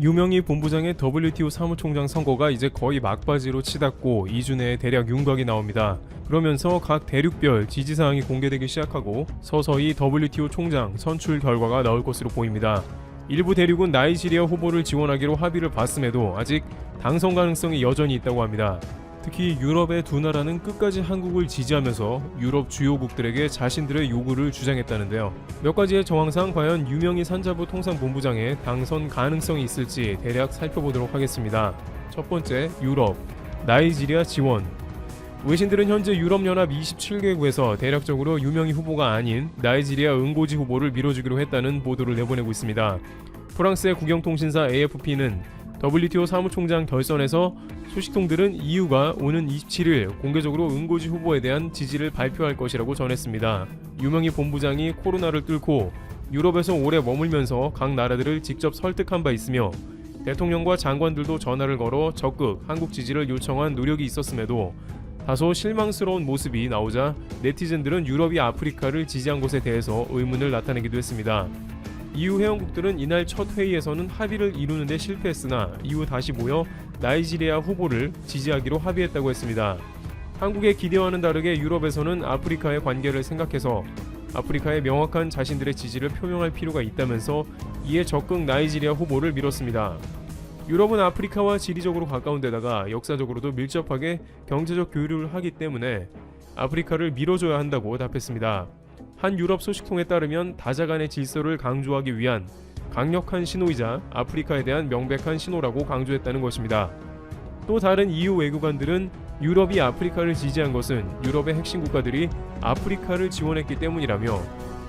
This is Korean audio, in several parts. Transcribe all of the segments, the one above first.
유명희 본부장의 WTO 사무총장 선거가 이제 거의 막바지로 치닫고 2주 내에 대략 윤곽이 나옵니다. 그러면서 각 대륙별 지지사항이 공개되기 시작하고 서서히 WTO 총장 선출 결과가 나올 것으로 보입니다. 일부 대륙은 나이지리아 후보를 지원하기로 합의를 봤음에도 아직 당선 가능성이 여전히 있다고 합니다. 특히 유럽의 두 나라는 끝까지 한국을 지지하면서 유럽 주요국들에게 자신들의 요구를 주장했다는데요. 몇 가지의 정황상 과연 유명희 산자부 통상본부장의 당선 가능성이 있을지 대략 살펴보도록 하겠습니다. 첫 번째, 유럽, 나이지리아 지원. 외신들은 현재 유럽연합 27개국에서 대략적으로 유명희 후보가 아닌 나이지리아 응고지 후보를 밀어주기로 했다는 보도를 내보내고 있습니다. 프랑스의 국영통신사 AFP는 WTO 사무총장 결선에서 소식통들은 EU가 오는 27일 공개적으로 응고지 후보에 대한 지지를 발표할 것이라고 전했습니다. 유명희 본부장이 코로나를 뚫고 유럽에서 오래 머물면서 각 나라들을 직접 설득한 바 있으며 대통령과 장관들도 전화를 걸어 적극 한국 지지를 요청한 노력이 있었음에도 다소 실망스러운 모습이 나오자 네티즌들은 유럽이 아프리카를 지지한 것에 대해서 의문을 나타내기도 했습니다. EU 회원국들은 이날 첫 회의에서는 합의를 이루는 데 실패했으나 이후 다시 모여 나이지리아 후보를 지지하기로 합의했다고 했습니다. 한국의 기대와는 다르게 유럽에서는 아프리카의 관계를 생각해서 아프리카에 명확한 자신들의 지지를 표명할 필요가 있다면서 이에 적극 나이지리아 후보를 밀었습니다. 유럽은 아프리카와 지리적으로 가까운 데다가 역사적으로도 밀접하게 경제적 교류를 하기 때문에 아프리카를 밀어줘야 한다고 답했습니다. 한 유럽 소식통에 따르면 다자 간의 질서를 강조하기 위한 강력한 신호이자 아프리카에 대한 명백한 신호라고 강조했다는 것입니다. 또 다른 EU 외교관들은 유럽이 아프리카를 지지한 것은 유럽의 핵심 국가들이 아프리카를 지원했기 때문이라며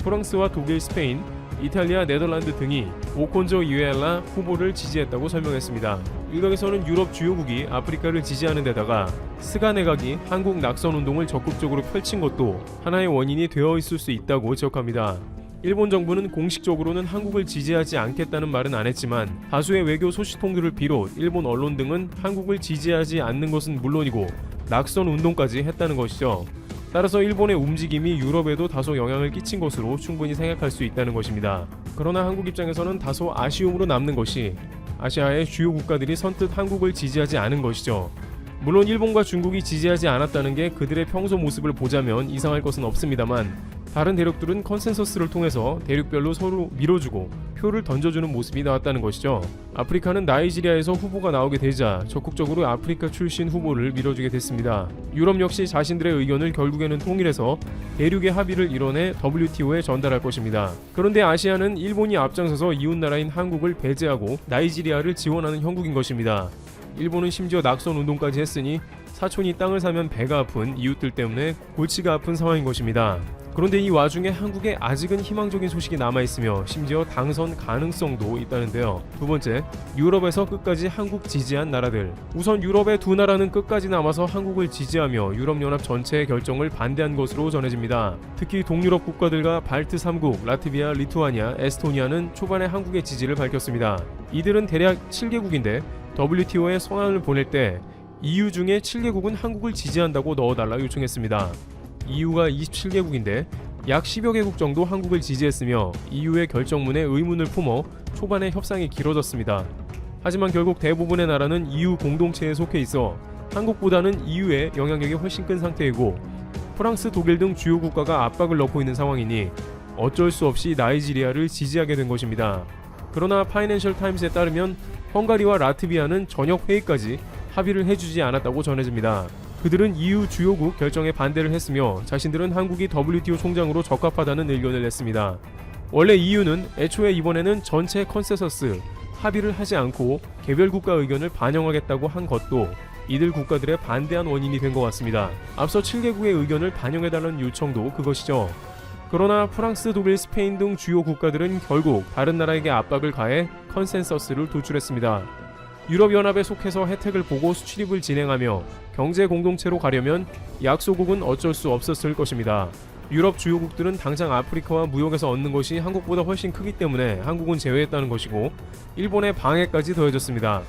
프랑스와 독일, 스페인, 이탈리아, 네덜란드 등이 오콘조 이웨알라 후보를 지지했다고 설명했습니다. 일각에서는 유럽 주요국이 아프리카를 지지하는 데다가 스가 내각이 한국 낙선운동을 적극적으로 펼친 것도 하나의 원인이 되어 있을 수 있다고 지적합니다. 일본 정부는 공식적으로는 한국을 지지하지 않겠다는 말은 안 했지만 다수의 외교 소식통들을 비롯 일본 언론 등은 한국을 지지하지 않는 것은 물론이고 낙선운동까지 했다는 것이죠. 따라서 일본의 움직임이 유럽에도 다소 영향을 끼친 것으로 충분히 생각할 수 있다는 것입니다. 그러나 한국 입장에서는 다소 아쉬움으로 남는 것이 아시아의 주요 국가들이 선뜻 한국을 지지하지 않은 것이죠. 물론 일본과 중국이 지지하지 않았다는 게 그들의 평소 모습을 보자면 이상할 것은 없습니다만 다른 대륙들은 컨센서스를 통해서 대륙별로 서로 밀어주고 표를 던져주는 모습이 나왔다는 것이죠. 아프리카는 나이지리아에서 후보가 나오게 되자 적극적으로 아프리카 출신 후보를 밀어주게 됐습니다. 유럽 역시 자신들의 의견을 결국에는 통일해서 대륙의 합의를 이뤄내 WTO에 전달할 것입니다. 그런데 아시아는 일본이 앞장서서 이웃나라인 한국을 배제하고 나이지리아를 지원하는 형국인 것입니다. 일본은 심지어 낙선 운동까지 했으니 사촌이 땅을 사면 배가 아픈 이웃들 때문에 골치가 아픈 상황인 것입니다. 그런데 이 와중에 한국에 아직은 희망적인 소식이 남아있으며 심지어 당선 가능성도 있다는데요. 두 번째, 유럽에서 끝까지 한국 지지한 나라들. 우선 유럽의 두 나라는 끝까지 남아서 한국을 지지하며 유럽연합 전체의 결정을 반대한 것으로 전해집니다. 특히 동유럽 국가들과 발트 3국, 라트비아, 리투아니아, 에스토니아는 초반에 한국의 지지를 밝혔습니다. 이들은 대략 7개국인데 WTO에 성안을 보낼 때 EU 중에 7개국은 한국을 지지한다고 넣어달라 요청했습니다. EU가 27개국인데 약 10여 개국 정도 한국을 지지했으며 EU의 결정문에 의문을 품어 초반에 협상이 길어졌습니다. 하지만 결국 대부분의 나라는 EU 공동체에 속해 있어 한국보다는 EU의 영향력이 훨씬 큰 상태이고 프랑스, 독일 등 주요 국가가 압박을 넣고 있는 상황이니 어쩔 수 없이 나이지리아를 지지하게 된 것입니다. 그러나 파이낸셜 타임스에 따르면 헝가리와 라트비아는 저녁 회의까지 합의를 해주지 않았다고 전해집니다. 그들은 EU 주요국 결정에 반대를 했으며 자신들은 한국이 WTO 총장으로 적합하다는 의견을 냈습니다. 원래 EU는 애초에 이번에는 전체 컨센서스 합의를 하지 않고 개별 국가 의견을 반영하겠다고 한 것도 이들 국가들의 반대한 원인이 된 것 같습니다. 앞서 7개국의 의견을 반영해달라는 요청도 그것이죠. 그러나 프랑스, 독일, 스페인 등 주요 국가들은 결국 다른 나라에게 압박을 가해 컨센서스를 도출했습니다. 유럽연합에 속해서 혜택을 보고 수출입을 진행하며 경제 공동체로 가려면 약소국은 어쩔 수 없었을 것입니다. 유럽 주요국들은 당장 아프리카와 무역에서 얻는 것이 한국보다 훨씬 크기 때문에 한국은 제외했다는 것이고 일본의 방해까지 더해졌습니다.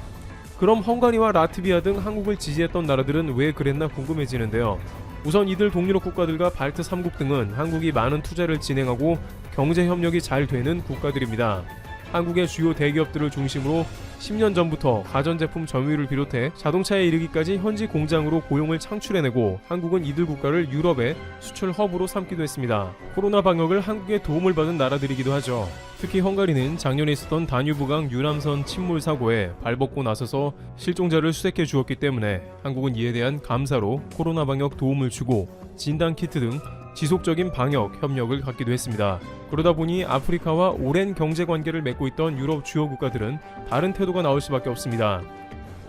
그럼 헝가리와 라트비아 등 한국을 지지했던 나라들은 왜 그랬나 궁금해지는데요. 우선 이들 동유럽 국가들과 발트 3국 등은 한국이 많은 투자를 진행하고 경제 협력이 잘 되는 국가들입니다. 한국의 주요 대기업들을 중심으로 10년 전부터 가전제품 점유율을 비롯해 자동차에 이르기까지 현지 공장으로 고용을 창출해내고 한국은 이들 국가를 유럽의 수출 허브로 삼기도 했습니다. 코로나 방역을 한국에 도움을 받은 나라들이기도 하죠. 특히 헝가리는 작년에 있었던 다뉴브강 유람선 침몰 사고에 발벗고 나서서 실종자를 수색해 주었기 때문에 한국은 이에 대한 감사로 코로나 방역 도움을 주고 진단키트 등 지속적인 방역 협력을 갖기도 했습니다. 그러다 보니 아프리카와 오랜 경제관계를 맺고 있던 유럽 주요 국가들은 다른 태도가 나올 수밖에 없습니다.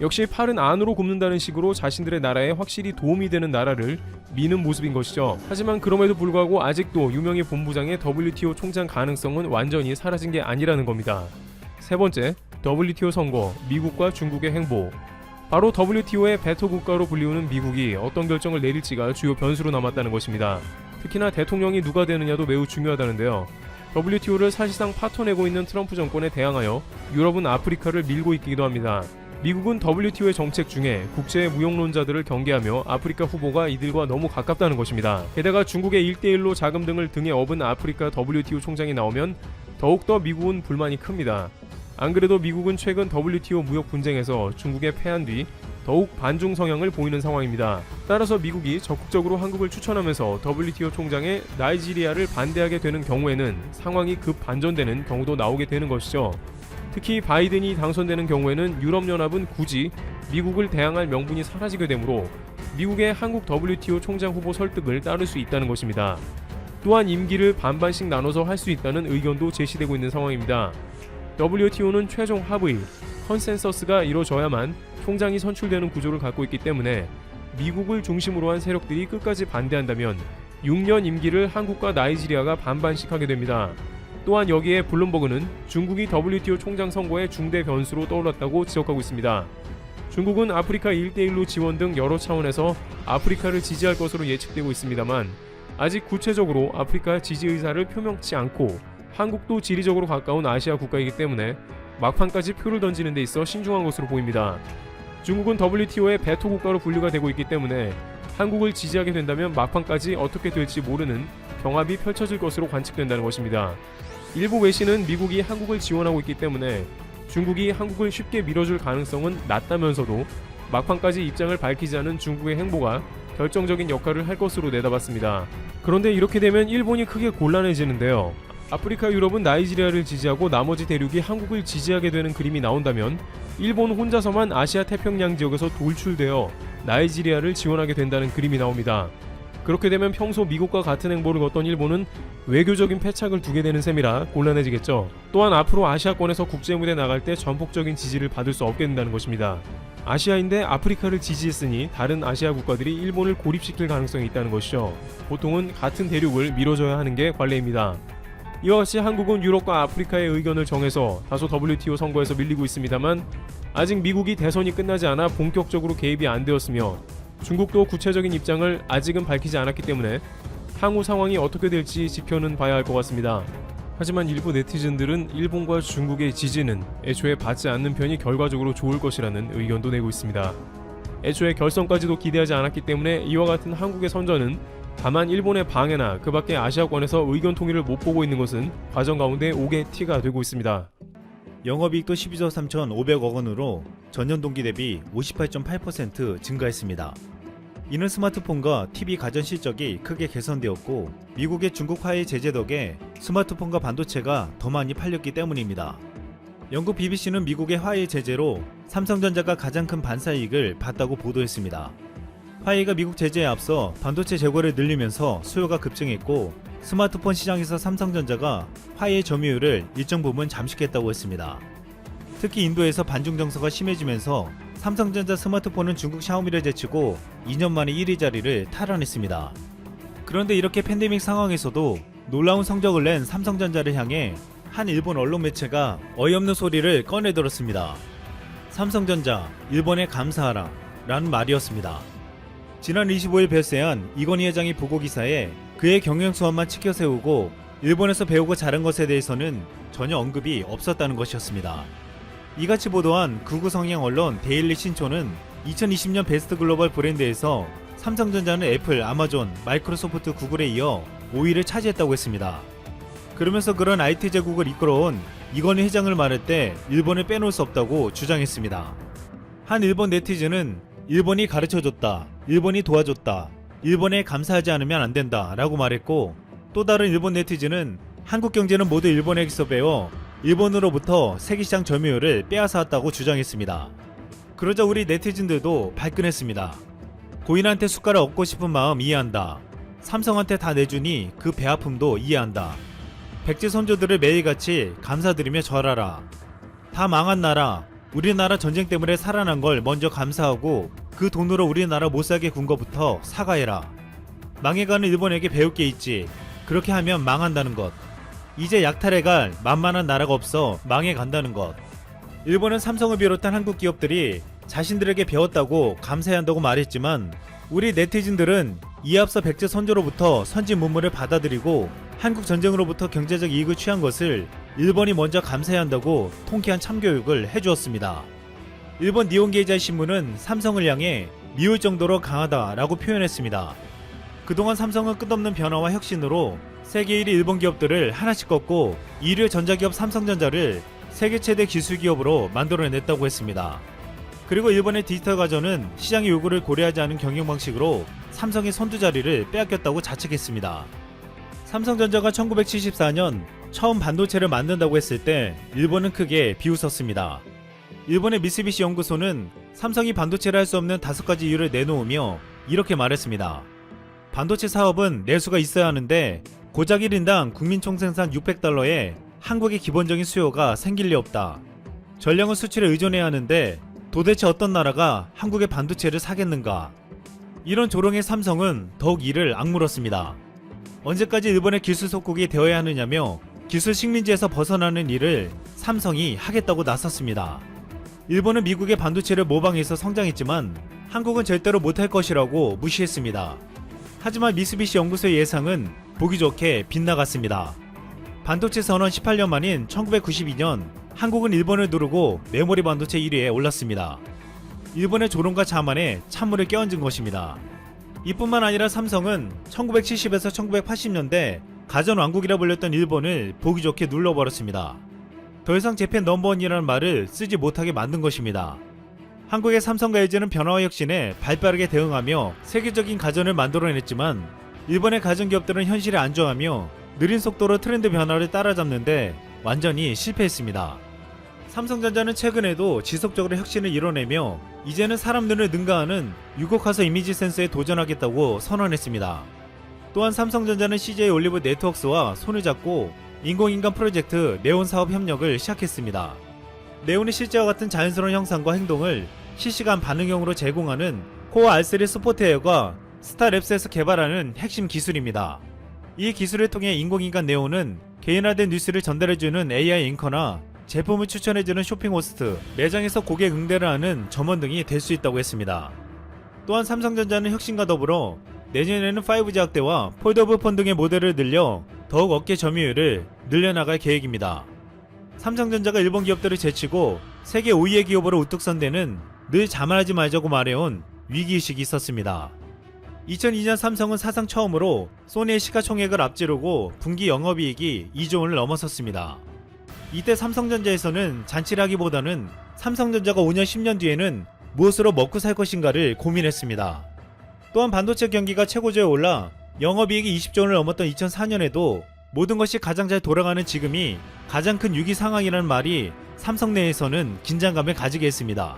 역시 팔은 안으로 굽는다는 식으로 자신들의 나라에 확실히 도움이 되는 나라를 미는 모습인 것이죠. 하지만 그럼에도 불구하고 아직도 유명희 본부장의 WTO 총장 가능성은 완전히 사라진 게 아니라는 겁니다. 세 번째, WTO 선거, 미국과 중국의 행보. 바로 WTO의 베토 국가로 불리우는 미국이 어떤 결정을 내릴지가 주요 변수로 남았다는 것입니다. 특히나 대통령이 누가 되느냐도 매우 중요하다는데요. WTO를 사실상 파토내고 있는 트럼프 정권에 대항하여 유럽은 아프리카를 밀고 있기도 합니다. 미국은 WTO의 정책 중에 국제 무역론자들을 경계하며 아프리카 후보가 이들과 너무 가깝다는 것입니다. 게다가 중국의 1대1로 자금 등을 등에 업은 아프리카 WTO 총장이 나오면 더욱더 미국은 불만이 큽니다. 안 그래도 미국은 최근 WTO 무역 분쟁에서 중국에 패한 뒤 더욱 반중 성향을 보이는 상황입니다. 따라서 미국이 적극적으로 한국을 추천하면서 WTO 총장에 나이지리아를 반대하게 되는 경우에는 상황이 급 반전되는 경우도 나오게 되는 것이죠. 특히 바이든이 당선되는 경우에는 유럽연합은 굳이 미국을 대항할 명분이 사라지게 되므로 미국의 한국 WTO 총장 후보 설득을 따를 수 있다는 것입니다. 또한 임기를 반반씩 나눠서 할 수 있다는 의견도 제시되고 있는 상황입니다. WTO는 최종 합의, 컨센서스가 이루어져야만 총장이 선출되는 구조를 갖고 있기 때문에 미국을 중심으로 한 세력들이 끝까지 반대한다면 6년 임기를 한국과 나이지리아가 반반씩 하게 됩니다. 또한 여기에 블룸버그는 중국이 WTO 총장 선거의 중대 변수로 떠올랐다고 지적하고 있습니다. 중국은 아프리카 1대1로 지원 등 여러 차원에서 아프리카를 지지할 것으로 예측되고 있습니다만 아직 구체적으로 아프리카 지지 의사를 표명치 않고 한국도 지리적으로 가까운 아시아 국가이기 때문에 막판까지 표를 던지는 데 있어 신중한 것으로 보입니다. 중국은 WTO의 베토 국가로 분류가 되고 있기 때문에 한국을 지지하게 된다면 막판까지 어떻게 될지 모르는 경합이 펼쳐질 것으로 관측된다는 것입니다. 일부 외신은 미국이 한국을 지원하고 있기 때문에 중국이 한국을 쉽게 밀어줄 가능성은 낮다면서도 막판까지 입장을 밝히지 않은 중국의 행보가 결정적인 역할을 할 것으로 내다봤습니다. 그런데 이렇게 되면 일본이 크게 곤란해지는데요. 아프리카 유럽은 나이지리아를 지지하고 나머지 대륙이 한국을 지지하게 되는 그림이 나온다면 일본 혼자서만 아시아 태평양 지역에서 돌출되어 나이지리아를 지원하게 된다는 그림이 나옵니다. 그렇게 되면 평소 미국과 같은 행보를 걷던 일본은 외교적인 패착을 두게 되는 셈이라 곤란해지겠죠. 또한 앞으로 아시아권에서 국제무대에 나갈 때 전폭적인 지지를 받을 수 없게 된다는 것입니다. 아시아인데 아프리카를 지지했으니 다른 아시아 국가들이 일본을 고립시킬 가능성이 있다는 것이죠. 보통은 같은 대륙을 밀어줘야 하는 게 관례입니다. 이와 같이 한국은 유럽과 아프리카의 의견을 정해서 다소 WTO 선거에서 밀리고 있습니다만 아직 미국이 대선이 끝나지 않아 본격적으로 개입이 안 되었으며 중국도 구체적인 입장을 아직은 밝히지 않았기 때문에 향후 상황이 어떻게 될지 지켜는 봐야 할 것 같습니다. 하지만 일부 네티즌들은 일본과 중국의 지지는 애초에 받지 않는 편이 결과적으로 좋을 것이라는 의견도 내고 있습니다. 애초에 결선까지도 기대하지 않았기 때문에 이와 같은 한국의 선전은 다만 일본의 방해나 그 밖의 아시아권에서 의견 통일을 못 보고 있는 것은 과정 가운데 옥의 티가 되고 있습니다. 영업이익도 12조 3,500억 원으로 전년 동기 대비 58.8% 증가했습니다. 이는 스마트폰과 TV 가전 실적이 크게 개선되었고 미국의 중국 화해 제재 덕에 스마트폰과 반도체가 더 많이 팔렸기 때문입니다. 영국 BBC는 미국의 화해 제재로 삼성전자가 가장 큰 반사이익을 봤다고 보도했습니다. 화웨이가 미국 제재에 앞서 반도체 재고를 늘리면서 수요가 급증했고 스마트폰 시장에서 삼성전자가 화웨이 점유율을 일정 부분 잠식했다고 했습니다. 특히 인도에서 반중 정서가 심해지면서 삼성전자 스마트폰은 중국 샤오미를 제치고 2년 만에 1위 자리를 탈환했습니다. 그런데 이렇게 팬데믹 상황에서도 놀라운 성적을 낸 삼성전자를 향해 한 일본 언론 매체가 어이없는 소리를 꺼내들었습니다. 삼성전자, 일본에 감사하라 라는 말이었습니다. 지난 25일 발세한 이건희 회장이 보고기사에 그의 경영수완만 치켜세우고 일본에서 배우고 자른 것에 대해서는 전혀 언급이 없었다는 것이었습니다. 이같이 보도한 극우 성향 언론 데일리 신초는 2020년 베스트 글로벌 브랜드에서 삼성전자는 애플, 아마존, 마이크로소프트, 구글에 이어 5위를 차지했다고 했습니다. 그러면서 그런 IT 제국을 이끌어온 이건희 회장을 말할 때 일본을 빼놓을 수 없다고 주장했습니다. 한 일본 네티즌은 일본이 가르쳐줬다, 일본이 도와줬다, 일본에 감사하지 않으면 안 된다 라고 말했고, 또 다른 일본 네티즌은 한국 경제는 모두 일본에게서 배워 일본으로부터 세계시장 점유율을 빼앗아왔다고 주장했습니다. 그러자 우리 네티즌들도 발끈했습니다. 고인한테 숟가락 얻고 싶은 마음 이해한다. 삼성한테 다 내주니 그 배아픔도 이해한다. 백제 선조들을 매일같이 감사드리며 절하라. 다 망한 나라, 우리나라 전쟁 때문에 살아난 걸 먼저 감사하고 그 돈으로 우리나라 못살게 군 거부터 사과해라. 망해가는 일본에게 배울 게 있지. 그렇게 하면 망한다는 것. 이제 약탈해갈 만만한 나라가 없어 망해간다는 것. 일본은 삼성을 비롯한 한국 기업들이 자신들에게 배웠다고 감사해야 한다고 말했지만, 우리 네티즌들은 이에 앞서 백제 선조로부터 선진 문물을 받아들이고 한국 전쟁으로부터 경제적 이익을 취한 것을 일본이 먼저 감사해야 한다고 통쾌한 참교육을 해주었습니다. 일본 니혼게이자이 신문은 삼성을 향해 미울 정도로 강하다라고 표현했습니다. 그동안 삼성은 끝없는 변화와 혁신으로 세계 1위 일본 기업들을 하나씩 꺾고 1위 전자기업 삼성전자를 세계 최대 기술기업으로 만들어냈다고 했습니다. 그리고 일본의 디지털 가전은 시장의 요구를 고려하지 않은 경영 방식으로 삼성의 선두 자리를 빼앗겼다고 자책했습니다. 삼성전자가 1974년 처음 반도체를 만든다고 했을 때 일본은 크게 비웃었습니다. 일본의 미쓰비시 연구소는 삼성이 반도체를 할 수 없는 5가지 이유를 내놓으며 이렇게 말했습니다. 반도체 사업은 내수가 있어야 하는데 고작 1인당 국민총생산 600달러에 한국의 기본적인 수요가 생길 리 없다. 전량은 수출에 의존해야 하는데 도대체 어떤 나라가 한국의 반도체를 사겠는가? 이런 조롱의 삼성은 더욱 이를 악물었습니다. 언제까지 일본의 기술 속국이 되어야 하느냐며 기술 식민지에서 벗어나는 일을 삼성이 하겠다고 나섰습니다. 일본은 미국의 반도체를 모방해서 성장했지만 한국은 절대로 못할 것이라고 무시했습니다. 하지만 미쓰비시 연구소의 예상은 보기 좋게 빗나갔습니다. 반도체 선언 18년 만인 1992년 한국은 일본을 누르고 메모리 반도체 1위에 올랐습니다. 일본의 조롱과 자만에 찬물을 끼얹은 것입니다. 이뿐만 아니라 삼성은 1970에서 1980년대 가전 왕국이라 불렸던 일본을 보기 좋게 눌러버렸습니다. 더 이상 재팬 넘버원이라는 말을 쓰지 못하게 만든 것입니다. 한국의 삼성과 LG는 변화와 혁신에 발빠르게 대응하며 세계적인 가전을 만들어냈지만 일본의 가전기업들은 현실에 안주하며 느린 속도로 트렌드 변화를 따라잡는데 완전히 실패했습니다. 삼성전자는 최근에도 지속적으로 혁신을 이뤄내며 이제는 사람 눈을 능가하는 유곡화서 이미지 센서에 도전하겠다고 선언했습니다. 또한 삼성전자는 CJ 올리브 네트워크스와 손을 잡고 인공인간 프로젝트 네온 사업 협력을 시작했습니다. 네온이 실제와 같은 자연스러운 형상과 행동을 실시간 반응형으로 제공하는 코어 R3 스포트웨어가 스타랩스에서 개발하는 핵심 기술입니다. 이 기술을 통해 인공인간 네온은 개인화된 뉴스를 전달해주는 AI 앵커나 제품을 추천해주는 쇼핑 호스트, 매장에서 고객 응대를 하는 점원 등이 될 수 있다고 했습니다. 또한 삼성전자는 혁신과 더불어 내년에는 5G 확대와 폴더블 폰 등의 모델을 늘려 더욱 업계 점유율을 늘려나갈 계획입니다. 삼성전자가 일본 기업들을 제치고 세계 5위의 기업으로 우뚝 선 데는 늘 자만하지 말자고 말해온 위기의식이 있었습니다. 2002년 삼성은 사상 처음으로 소니의 시가총액을 앞지르고 분기 영업이익이 2조 원을 넘어섰습니다. 이때 삼성전자에서는 잔치를 하기보다는 삼성전자가 5년 10년 뒤에는 무엇으로 먹고 살 것인가를 고민했습니다. 또한 반도체 경기가 최고조에 올라 영업이익이 20조 원을 넘었던 2004년에도 모든 것이 가장 잘 돌아가는 지금이 가장 큰 위기 상황이라는 말이 삼성 내에서는 긴장감을 가지게 했습니다.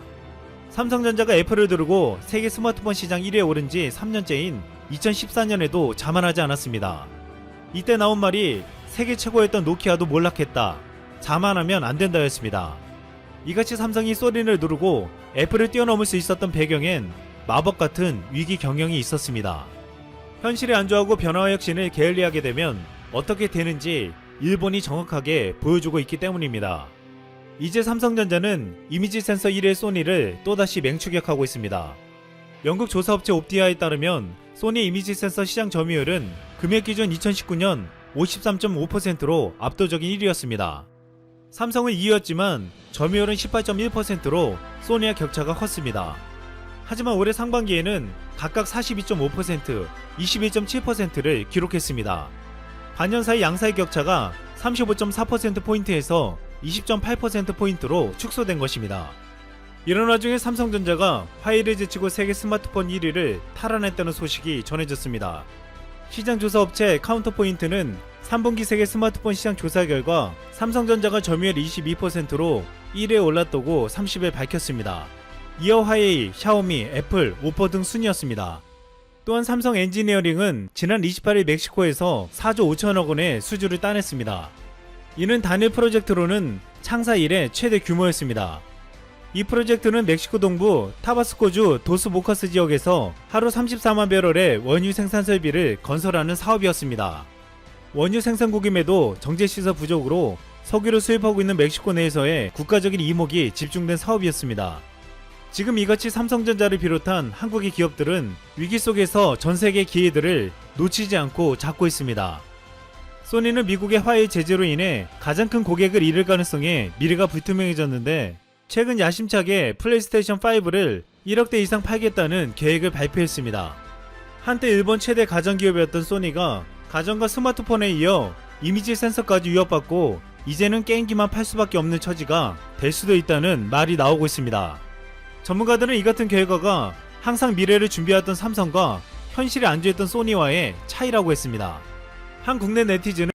삼성전자가 애플을 두르고 세계 스마트폰 시장 1위에 오른 지 3년째인 2014년에도 자만하지 않았습니다. 이때 나온 말이 세계 최고였던 노키아도 몰락했다. 자만하면 안 된다였습니다. 이같이 삼성이 소리를 누르고 애플을 뛰어넘을 수 있었던 배경엔 마법 같은 위기 경영이 있었습니다. 현실에 안주하고 변화와 혁신을 게을리하게 되면 어떻게 되는지 일본이 정확하게 보여주고 있기 때문입니다. 이제 삼성전자는 이미지 센서 1위의 소니를 또다시 맹추격하고 있습니다. 영국 조사업체 옵티아에 따르면 소니 이미지 센서 시장 점유율은 금액 기준 2019년 53.5%로 압도적인 1위였습니다. 삼성은 2위였지만 점유율은 18.1%로 소니와 격차가 컸습니다. 하지만 올해 상반기에는 각각 42.5%, 21.7%를 기록했습니다. 반년 사이 양사의 격차가 35.4%포인트에서 20.8%포인트로 축소된 것입니다. 이런 와중에 삼성전자가 화웨이를 제치고 세계 스마트폰 1위를 탈환했다는 소식이 전해졌습니다. 시장조사 업체 카운터포인트는 3분기 세계 스마트폰 시장 조사 결과 삼성전자가 점유율 22%로 1위에 올랐다고 30일 밝혔습니다. 이어 화웨이, 샤오미, 애플, 오퍼 등 순이었습니다. 또한 삼성 엔지니어링은 지난 28일 멕시코에서 4조 5천억 원의 수주를 따냈습니다. 이는 단일 프로젝트로는 창사 이래 최대 규모였습니다. 이 프로젝트는 멕시코 동부 타바스코주 도스모카스 지역에서 하루 34만 배럴의 원유 생산 설비를 건설하는 사업이었습니다. 원유 생산 구김에도 정제시설 부족으로 석유를 수입하고 있는 멕시코 내에서의 국가적인 이목이 집중된 사업이었습니다. 지금 이같이 삼성전자를 비롯한 한국의 기업들은 위기 속에서 전 세계 기회들을 놓치지 않고 잡고 있습니다. 소니는 미국의 화웨이 제재로 인해 가장 큰 고객을 잃을 가능성에 미래가 불투명해졌는데 최근 야심차게 플레이스테이션 5를 1억대 이상 팔겠다는 계획을 발표했습니다. 한때 일본 최대 가전기업이었던 소니가 가전과 스마트폰에 이어 이미지 센서까지 위협받고 이제는 게임기만 팔 수밖에 없는 처지가 될 수도 있다는 말이 나오고 있습니다. 전문가들은 이 같은 결과가 항상 미래를 준비해왔던 삼성과 현실에 안주했던 소니와의 차이라고 했습니다. 한 국내 네티즌은